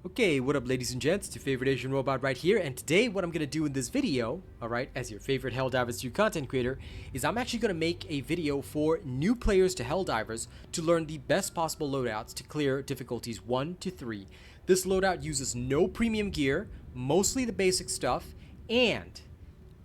Okay, what up ladies and gents, it's your favorite Asian robot right here, and today what I'm going to do in this video, alright, as your favorite Helldivers 2 content creator, is I'm actually going to make a video for new players to Helldivers to learn the best possible loadouts to clear difficulties 1 to 3. This loadout uses no premium gear, mostly the basic stuff, and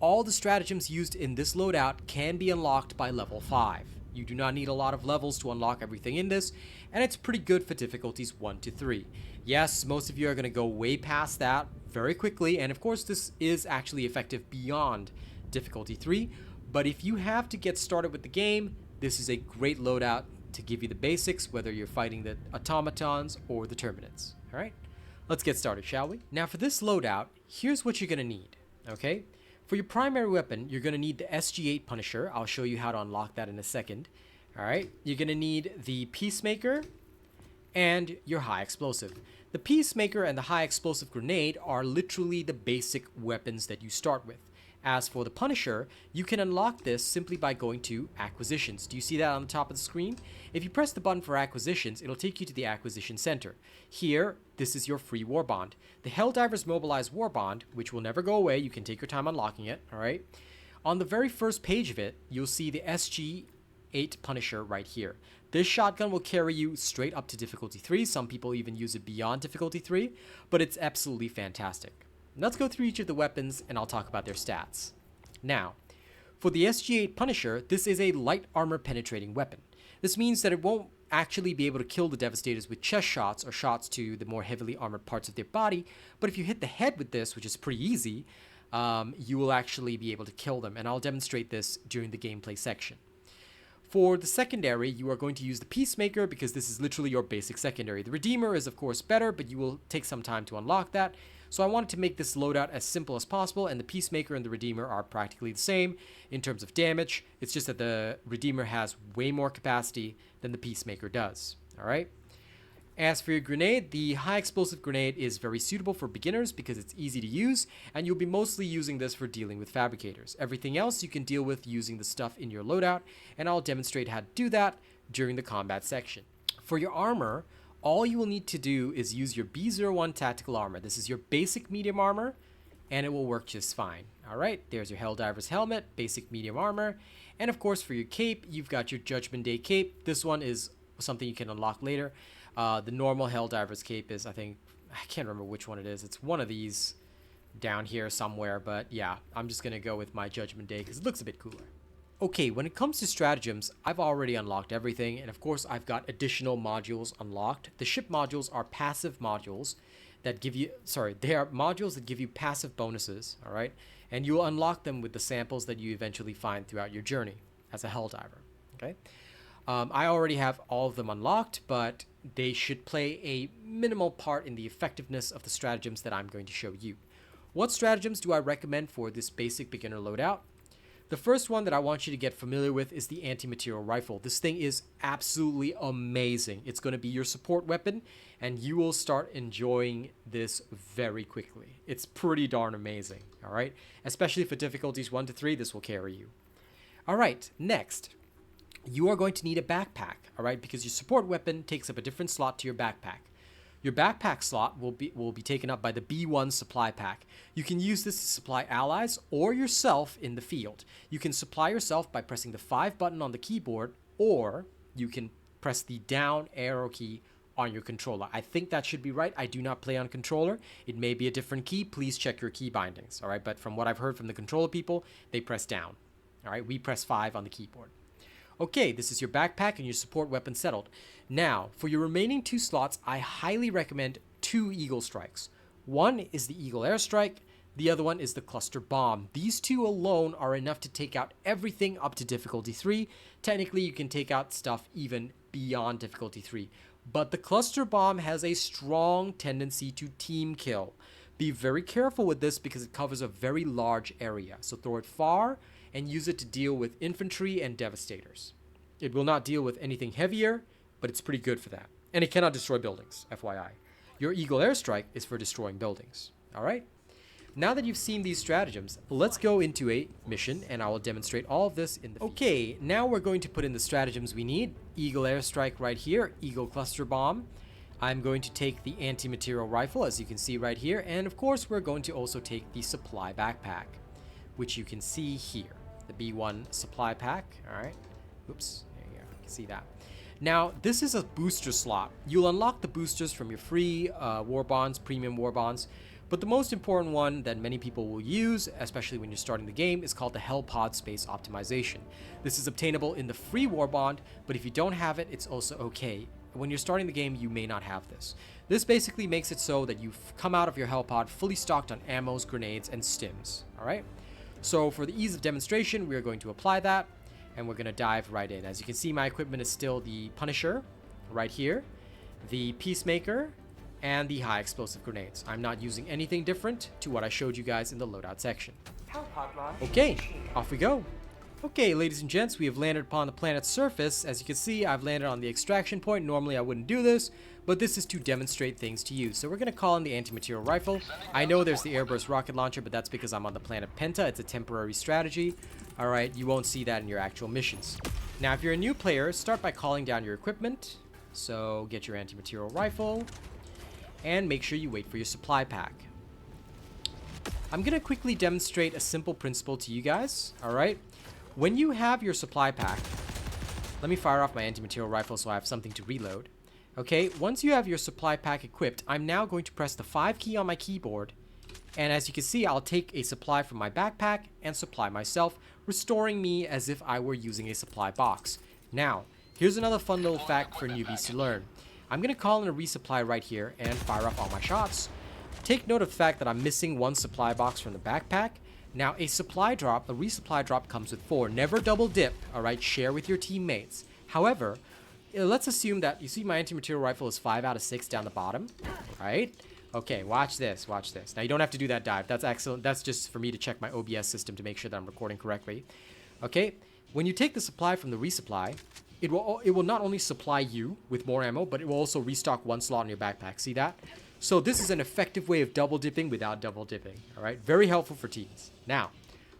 all the stratagems used in this loadout can be unlocked by level 5. You do not need a lot of levels to unlock everything in this, and it's pretty good for difficulties 1 to 3. Yes, most of you are going to go way past that very quickly, and of course this is actually effective beyond difficulty 3, but if you have to get started with the game, this is a great loadout to give you the basics, whether you're fighting the automatons or the Terminids. Alright, let's get started, shall we? Now for this loadout, here's what you're going to need, okay? For your primary weapon, you're going to need the SG8 Punisher. I'll show you how to unlock that in a second. Alright, you're going to need the Peacemaker and your high explosive. The Peacemaker and the high explosive grenade are literally the basic weapons that you start with. As for the Punisher, you can unlock this simply by going to Acquisitions. Do you see that on the top of the screen? If you press the button for Acquisitions, it'll take you to the Acquisition Center. Here, this is your free Warbond. The Helldivers Mobilize Warbond, which will never go away, you can take your time unlocking it, alright? On the very first page of it, you'll see the SG8 Punisher right here. This shotgun will carry you straight up to difficulty 3, some people even use it beyond difficulty 3, but it's absolutely fantastic. Let's go through each of the weapons and I'll talk about their stats. Now, for the SG8 Punisher, this is a light armor penetrating weapon. This means that it won't actually be able to kill the Devastators with chest shots or shots to the more heavily armored parts of their body, but if you hit the head with this, which is pretty easy, you will actually be able to kill them, and I'll demonstrate this during the gameplay section. For the secondary, you are going to use the Peacemaker because this is literally your basic secondary. The Redeemer is of course better, but you will take some time to unlock that. So I wanted to make this loadout as simple as possible, and the Peacemaker and the Redeemer are practically the same in terms of damage. It's just that the Redeemer has way more capacity than the Peacemaker does. Alright? As for your grenade, the high explosive grenade is very suitable for beginners because it's easy to use, and you'll be mostly using this for dealing with Fabricators. Everything else you can deal with using the stuff in your loadout, and I'll demonstrate how to do that during the combat section. For your armor, all you will need to do is use your B01 tactical armor. This is your basic medium armor, and it will work just fine. Alright, there's your Helldiver's helmet, basic medium armor, and of course for your cape, you've got your Judgment Day cape. This one is something you can unlock later. The normal Helldiver's cape is, I can't remember which one it is. It's one of these down here somewhere, but yeah, I'm just going to go with my Judgment Day because it looks a bit cooler. Okay, when it comes to stratagems, I've already unlocked everything, and of course I've got additional modules unlocked. The ship modules are passive modules that give you, they are modules that give you passive bonuses, alright? And you will unlock them with the samples that you eventually find throughout your journey as a Helldiver, okay? I already have all of them unlocked, but they should play a minimal part in the effectiveness of the stratagems that I'm going to show you. What stratagems do I recommend for this basic beginner loadout? The first one that I want you to get familiar with is the anti-material rifle. This thing is absolutely amazing. It's going to be your support weapon, and you will start enjoying this very quickly. It's pretty darn amazing, alright? Especially for difficulties 1 to 3, this will carry you. Alright, next, you are going to need a backpack, alright? Because your support weapon takes up a different slot to your backpack. Your backpack slot will be taken up by the B1 supply pack. You can use this to supply allies or yourself in the field. You can supply yourself by pressing the 5 button on the keyboard, or you can press the down arrow key on your controller. I think that should be right. I do not play on controller. It may be a different key. Please check your key bindings, alright? But from what I've heard from the controller people, they press down. Alright, we press 5 on the keyboard. Okay, this is your backpack and your support weapon settled. Now, for your remaining 2 slots, I highly recommend 2 Eagle Strikes. One is the Eagle Airstrike, the other one is the Cluster Bomb. These 2 alone are enough to take out everything up to difficulty 3. Technically, you can take out stuff even beyond difficulty 3. But the Cluster Bomb has a strong tendency to team kill. Be very careful with this because it covers a very large area. So throw it far and use it to deal with infantry and Devastators. It will not deal with anything heavier, but it's pretty good for that. And it cannot destroy buildings, FYI. Your Eagle Airstrike is for destroying buildings. Alright? Now that you've seen these stratagems, let's go into a mission, and I will demonstrate all of this in the field. Okay, now we're going to put in the stratagems we need. Eagle Airstrike right here, Eagle Cluster Bomb. I'm going to take the anti-material rifle, as you can see right here, and of course we're going to also take the supply backpack, which you can see here, the B1 supply pack. All right, oops, there you go, you can see that. Now this is a booster slot. You'll unlock the boosters from your free war bonds, premium war bonds, but the most important one that many people will use, especially when you're starting the game, is called the Hell Pod Space Optimization. This is obtainable in the free war bond, but if you don't have it, it's also okay. When you're starting the game, you may not have this. This basically makes it so that you come out of your Hell Pod fully stocked on ammos, grenades, and stims. Alright? So for the ease of demonstration, we are going to apply that, and we're going to dive right in. As you can see, my equipment is still the Punisher, right here, the Peacemaker, and the high explosive grenades. I'm not using anything different to what I showed you guys in the loadout section. Okay, off we go. Okay, ladies and gents, we have landed upon the planet's surface. As you can see, I've landed on the extraction point. Normally I wouldn't do this, but this is to demonstrate things to you. So we're going to call in the anti-material rifle. I know there's the airburst rocket launcher, but that's because I'm on the planet Penta. It's a temporary strategy. Alright, you won't see that in your actual missions. Now, if you're a new player, start by calling down your equipment. So get your anti-material rifle, and make sure you wait for your supply pack. I'm going to quickly demonstrate a simple principle to you guys. Alright, when you have your supply pack, let me fire off my anti-material rifle so I have something to reload. Okay, once you have your supply pack equipped, I'm now going to press the 5 key on my keyboard, and as you can see, I'll take a supply from my backpack and supply myself, restoring me as if I were using a supply box. Now, here's another fun little fact for newbies to learn. I'm going to call in a resupply right here and fire off all my shots. Take note of the fact that I'm missing 1 supply box from the backpack. Now, a resupply drop comes with 4. Never double dip, alright? Share with your teammates. However, let's assume that, you see my anti-material rifle is 5 out of 6 down the bottom, right? Okay, watch this, watch this. Now, you don't have to do that dive. That's excellent. That's just for me to check my OBS system to make sure that I'm recording correctly. Okay, when you take the supply from the resupply, it will not only supply you with more ammo, but it will also restock 1 slot in your backpack. See that? So this is an effective way of double dipping without double dipping. Alright, very helpful for teams. Now,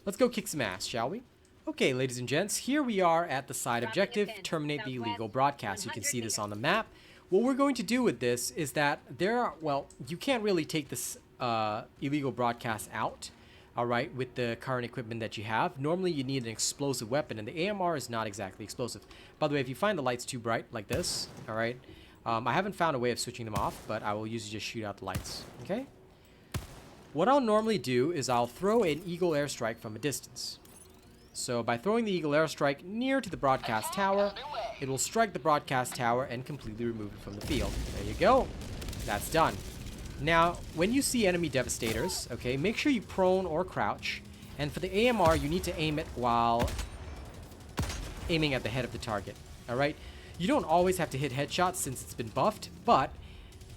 let's go kick some ass, shall we? Okay, ladies and gents, here we are at the side objective, terminate the illegal broadcast. You can see this on the map. What we're going to do with this is that you can't really take this illegal broadcast out, alright, with the current equipment that you have. Normally you need an explosive weapon, and the AMR is not exactly explosive. By the way, if you find the lights too bright, like this, alright, I haven't found a way of switching them off, but I will usually just shoot out the lights, okay? What I'll normally do is I'll throw an Eagle Airstrike from a distance. So by throwing the Eagle Airstrike near to the broadcast tower, it will strike the broadcast tower and completely remove it from the field. There you go. That's done. Now, when you see enemy devastators, okay, make sure you prone or crouch. And for the AMR, you need to aim it while aiming at the head of the target, alright? You don't always have to hit headshots since it's been buffed, but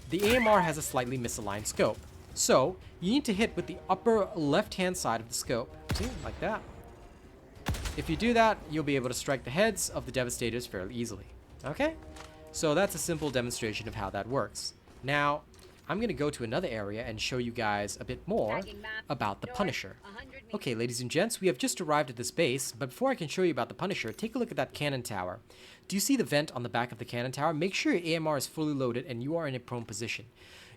the AMR has a slightly misaligned scope. So, you need to hit with the upper left-hand side of the scope. See, like that. If you do that, you'll be able to strike the heads of the devastators fairly easily. Okay? So that's a simple demonstration of how that works. Now, I'm going to go to another area and show you guys a bit more about the Punisher. Okay, ladies and gents, we have just arrived at this base, but before I can show you about the Punisher, take a look at that cannon tower. Do you see the vent on the back of the cannon tower? Make sure your AMR is fully loaded and you are in a prone position.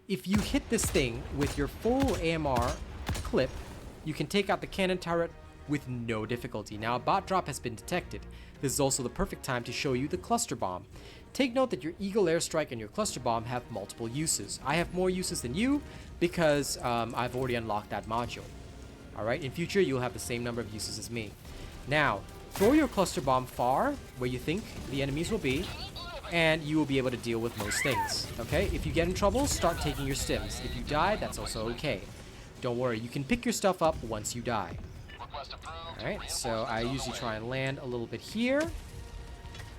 If you hit this thing with your full AMR clip, you can take out the cannon turret with no difficulty. Now, a bot drop has been detected. This is also the perfect time to show you the cluster bomb. Take note that your Eagle Airstrike and your cluster bomb have multiple uses. I have more uses than you because I've already unlocked that module. Alright, in future you'll have the same number of uses as me. Now, throw your cluster bomb far where you think the enemies will be, and you will be able to deal with most things. Okay, if you get in trouble, start taking your stims. If you die, that's also okay. Don't worry, you can pick your stuff up once you die. Alright, so I usually try and land a little bit here.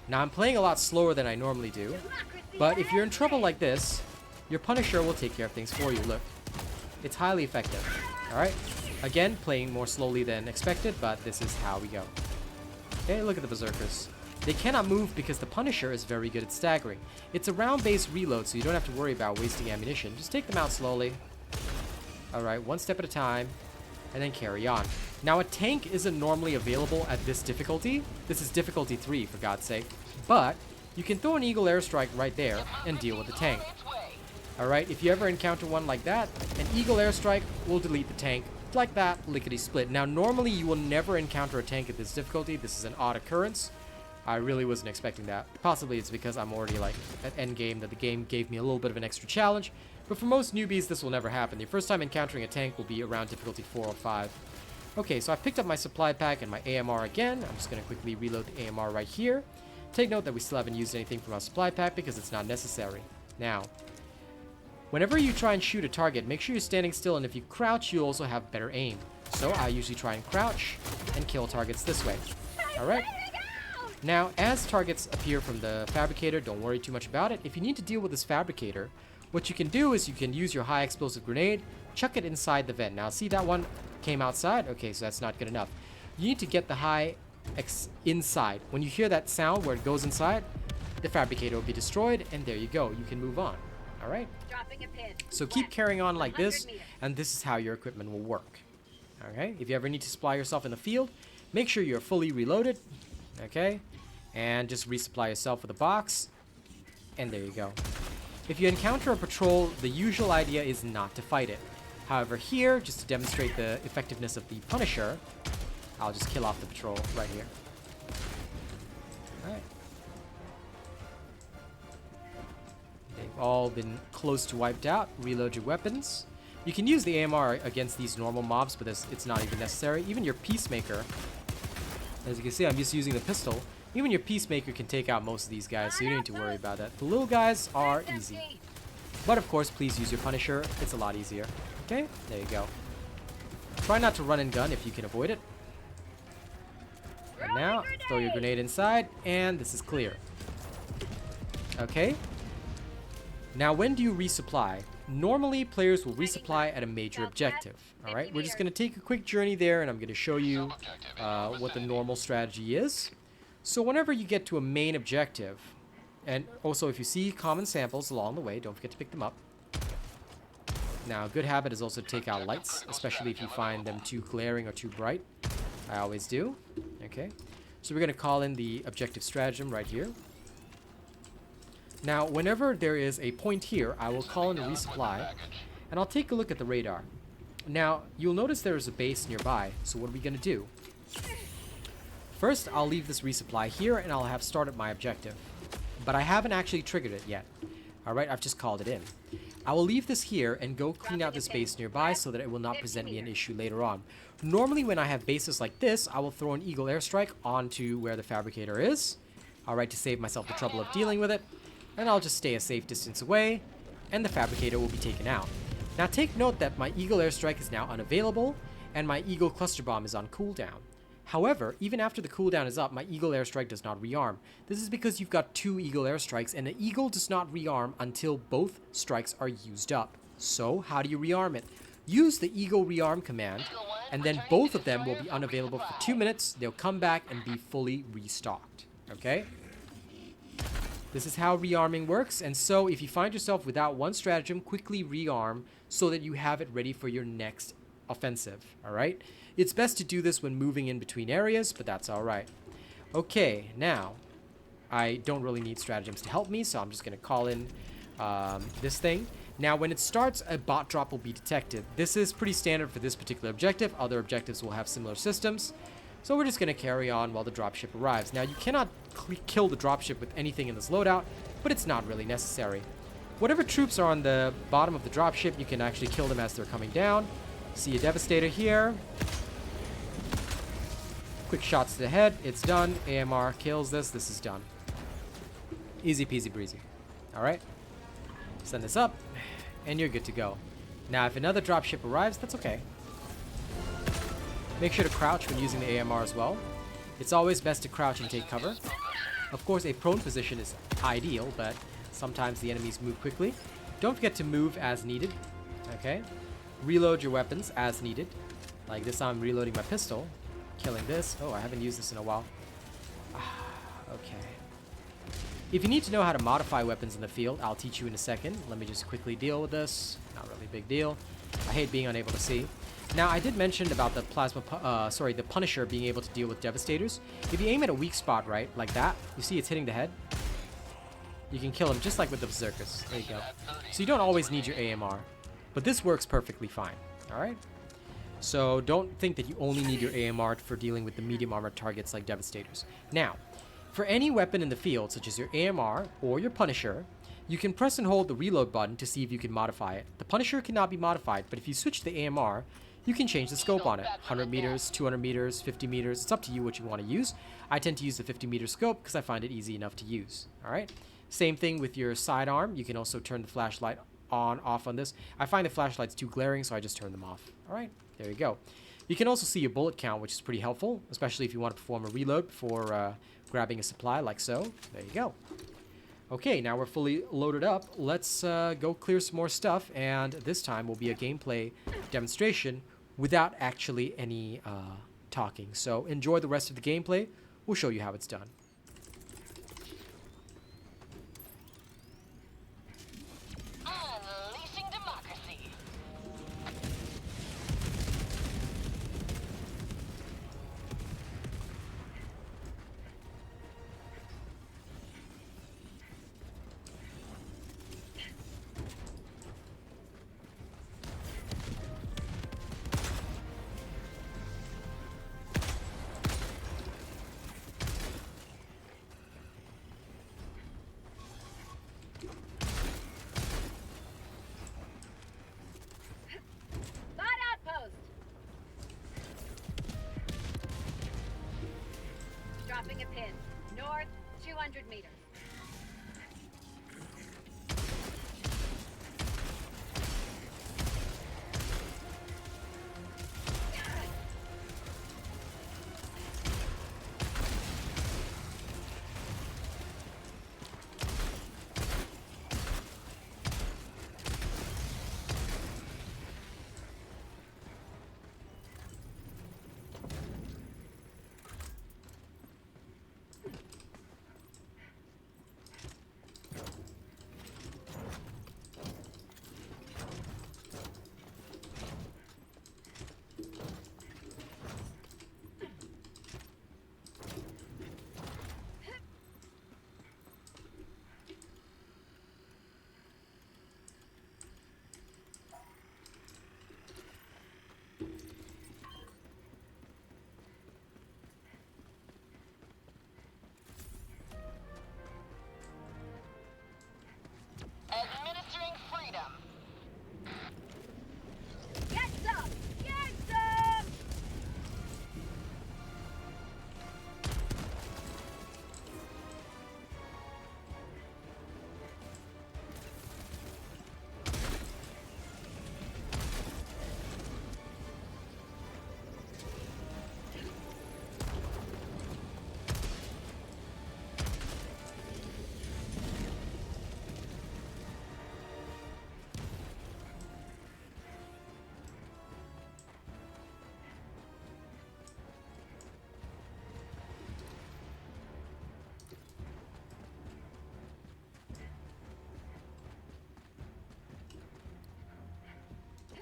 Now, I'm playing a lot slower than I normally do, but if you're in trouble like this, your Punisher will take care of things for you. Look, it's highly effective. Alright, again, playing more slowly than expected, but this is how we go. Okay, look at the Berserkers. They cannot move because the Punisher is very good at staggering. It's a round-based reload, so you don't have to worry about wasting ammunition. Just take them out slowly. Alright, one step at a time, and then carry on. Now, a tank isn't normally available at this difficulty. This is difficulty 3, for God's sake. But you can throw an Eagle Airstrike right there and deal with the tank. Alright, if you ever encounter one like that, an Eagle Airstrike will delete the tank like that, lickety-split. Now, normally you will never encounter a tank at this difficulty. This is an odd occurrence. I really wasn't expecting that. Possibly it's because I'm already like at endgame that the game gave me a little bit of an extra challenge. But for most newbies, this will never happen. Your first time encountering a tank will be around difficulty 4 or 5. Okay, so I've picked up my supply pack and my AMR again. I'm just going to quickly reload the AMR right here. Take note that we still haven't used anything from our supply pack because it's not necessary. Now, whenever you try and shoot a target, make sure you're standing still, and if you crouch, you also have better aim. So I usually try and crouch and kill targets this way. Alright. Now, as targets appear from the Fabricator, don't worry too much about it. If you need to deal with this Fabricator, what you can do is you can use your high explosive grenade, chuck it inside the vent. Now, see that one came outside? Okay, so that's not good enough. You need to get the high inside. When you hear that sound where it goes inside, the Fabricator will be destroyed, and there you go. You can move on. Alright? So keep carrying on like this, and this is how your equipment will work. Okay? If you ever need to supply yourself in the field, make sure you're fully reloaded. Okay? And just resupply yourself with a box. And there you go. If you encounter a patrol, the usual idea is not to fight it. However, here, just to demonstrate the effectiveness of the Punisher, I'll just kill off the patrol right here. Alright. They've all been close to wiped out. Reload your weapons. You can use the AMR against these normal mobs, but it's not even necessary. Even your Peacemaker, as you can see, I'm just using the pistol. Even your Peacemaker can take out most of these guys, so you don't need to worry about that. The little guys are easy. But of course, please use your Punisher. It's a lot easier. Okay, there you go. Try not to run and gun if you can avoid it. And now, throw your grenade inside, and this is clear. Okay. Now, when do you resupply? Normally, players will resupply at a major objective. Alright, we're just going to take a quick journey there, and I'm going to show you what the normal strategy is. So whenever you get to a main objective, and also if you see common samples along the way, don't forget to pick them up. Now, a good habit is also to take out lights, especially if you find them too glaring or too bright. I always do. Okay, so we're going to call in the objective stratagem right here. Now, whenever there is a point here, I will call in a resupply, and I'll take a look at the radar. Now, you'll notice there is a base nearby, so what are we going to do? First, I'll leave this resupply here, and I'll have started my objective. But I haven't actually triggered it yet. Alright, I've just called it in. I will leave this here and go clean out this base nearby so that it will not present me an issue later on. Normally, when I have bases like this, I will throw an Eagle Airstrike onto where the Fabricator is. Alright, to save myself the trouble of dealing with it. And I'll just stay a safe distance away, and the Fabricator will be taken out. Now take note that my Eagle Airstrike is now unavailable, and my Eagle Cluster Bomb is on cooldown. However, even after the cooldown is up, my Eagle Airstrike does not rearm. This is because you've got 2 Eagle Airstrikes, and the Eagle does not rearm until both strikes are used up. So, how do you rearm it? Use the Eagle Rearm command, and then both of them will be unavailable for 2 minutes. They'll come back and be fully restocked. Okay? This is how rearming works, and so if you find yourself without one stratagem, quickly rearm so that you have it ready for your next offensive. Alright? It's best to do this when moving in between areas, but that's alright. Okay, now, I don't really need stratagems to help me, so I'm just going to call in this thing. Now, when it starts, a bot drop will be detected. This is pretty standard for this particular objective. Other objectives will have similar systems. So we're just going to carry on while the dropship arrives. Now, you cannot kill the dropship with anything in this loadout, but it's not really necessary. Whatever troops are on the bottom of the dropship, you can actually kill them as they're coming down. See a Devastator here. Quick shots to the head. It's done. AMR kills this. This is done. Easy peasy breezy. Alright. Send this up, and you're good to go. Now, if another dropship arrives, that's okay. Make sure to crouch when using the AMR as well. It's always best to crouch and take cover. Of course, a prone position is ideal, but sometimes the enemies move quickly. Don't forget to move as needed. Okay? Reload your weapons as needed. Like this time I'm reloading my pistol. Killing this. Oh, I haven't used this in a while. Okay. If you need to know how to modify weapons in the field, I'll teach you in a second. Let me just quickly deal with this. Not really a big deal. I hate being unable to see. Now, I did mention about the the Punisher being able to deal with Devastators. If you aim at a weak spot, right, like that, you see it's hitting the head. you can kill him just like with the Berserkers. There you go. So you don't always need your AMR, but this works perfectly fine. Alright? So don't think that you only need your AMR for dealing with the medium armor targets like Devastators. Now, for any weapon in the field, such as your AMR or your Punisher, you can press and hold the reload button to see if you can modify it. The Punisher cannot be modified, but if you switch to the AMR, you can change the scope on it. 100 meters, 200 meters, 50 meters. It's up to you what you want to use. I tend to use the 50 meter scope because I find it easy enough to use. Alright? Same thing with your sidearm. You can also turn the flashlight off on this. I find the flashlights too glaring, so I just turn them off. Alright? There you go. You can also see your bullet count, which is pretty helpful, especially if you want to perform a reload before grabbing a supply, like so. There you go. Okay, now we're fully loaded up. Let's go clear some more stuff, and this time will be a gameplay demonstration without actually any talking. So enjoy the rest of the gameplay. We'll show you how it's done. Unleashing democracy. Loadout post. Dropping a pin. North, 200 meters. Administering freedom. Get some! Get some!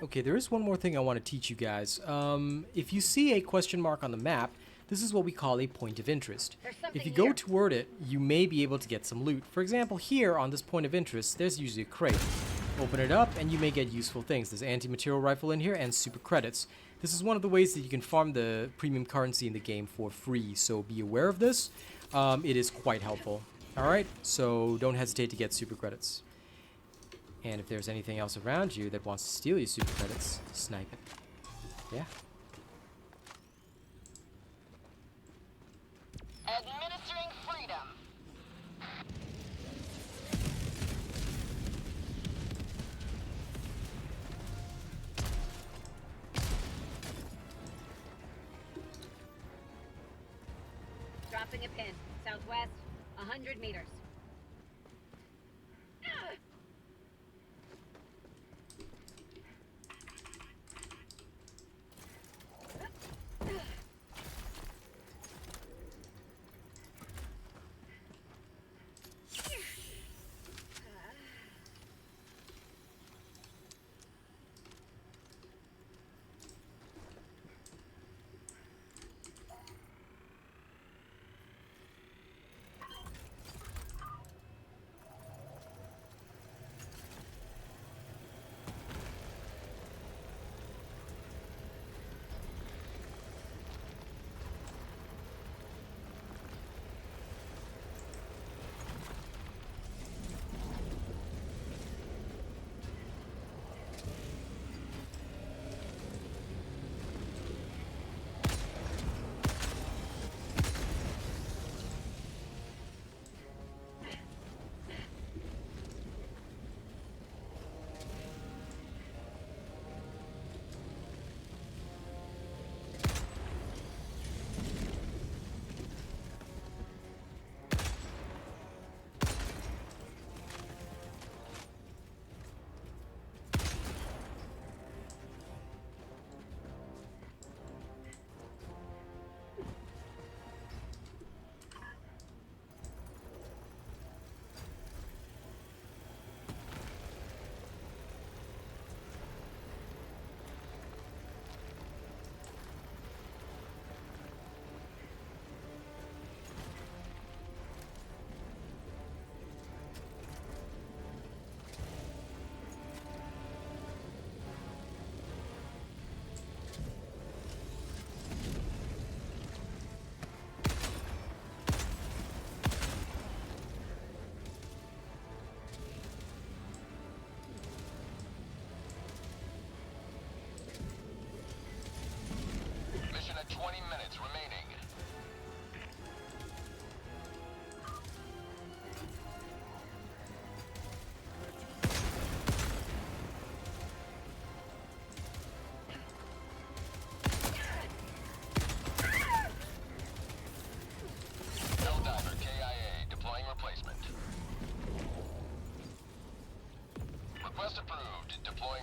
Okay, there is one more thing I want to teach you guys. If you see a question mark on the map, this is what we call a point of interest. If you go toward it, you may be able to get some loot. For example, here on this point of interest, there's usually a crate. Open it up and you may get useful things. There's an anti-material rifle in here and super credits. This is one of the ways that you can farm the premium currency in the game for free, so be aware of this. It is quite helpful. Alright, so don't hesitate to get super credits. And if there's anything else around you that wants to steal your super credits, snipe it. Yeah. Administering freedom. Dropping a pin. Southwest, 100 meters.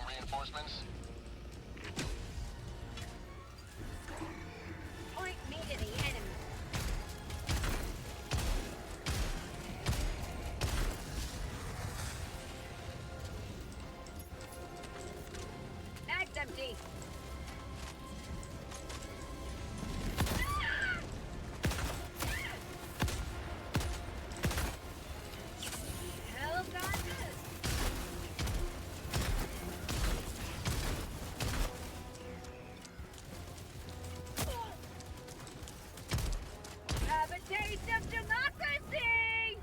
reinforcements? Point me to the enemy. Mag's empty. Hell got this. Have a taste of democracy!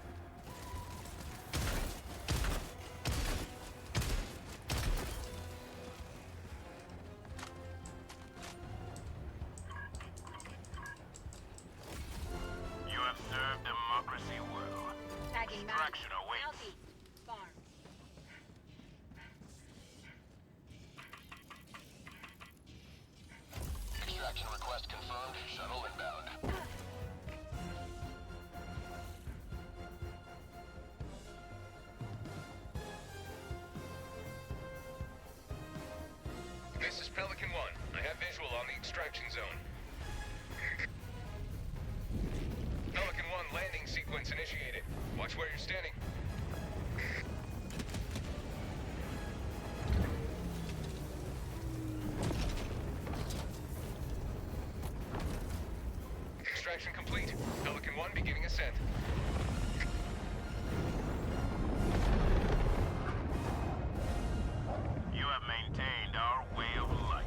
You have served democracy well. Tagging Extraction awaits. Southeast. Farm. Extraction request confirmed. Shuttle inbound. This is Pelican 1. I have visual on the extraction zone. Pelican 1 landing sequence initiated. Watch where you're standing. Extraction complete. Pelican 1 beginning ascent. You have maintained our way of life.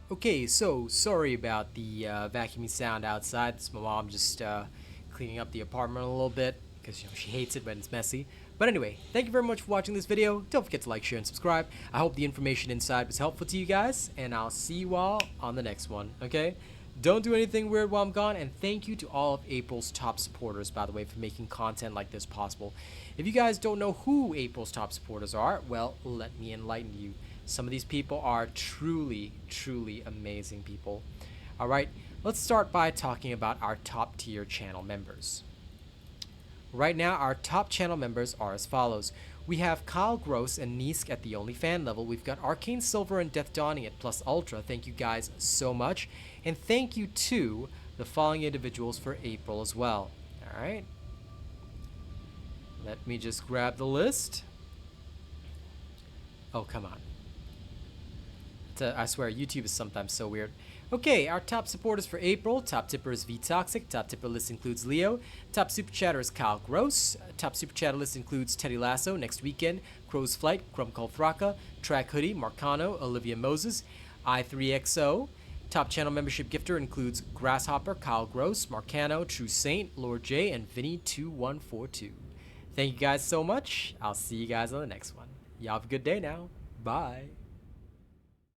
Okay, so sorry about the vacuuming sound outside. It's my mom just cleaning up the apartment a little bit because she hates it when it's messy. But anyway, thank you very much for watching this video. Don't forget to like, share, and subscribe. I hope the information inside was helpful to you guys, and I'll see you all on the next one, okay? Don't do anything weird while I'm gone, and thank you to all of April's top supporters, by the way, for making content like this possible. If you guys don't know who April's top supporters are, well, let me enlighten you. Some of these people are truly, truly amazing people. Alright, let's start by talking about our top tier channel members. Right now, our top channel members are as follows. We have Kyle Gross and Nisk at the only fan level. We've got Arcane Silver and Death Dawning at Plus Ultra. Thank you guys so much. And thank you to the following individuals for April as well. Alright. Let me just grab the list. Oh, come on. I swear, YouTube is sometimes so weird. Okay, our top supporters for April. Top tipper is VToxic. Top tipper list includes Leo. Top super chatter is Kyle Gross. Top super chatter list includes Teddy Lasso, Next Weekend, Crow's Flight, Crumb Thraka, Track Hoodie, Marcano, Olivia Moses, I3XO. Top channel membership gifter includes Grasshopper, Kyle Gross, Marcano, True Saint, Lord J, and Vinny2142. Thank you guys so much. I'll see you guys on the next one. Y'all have a good day now. Bye.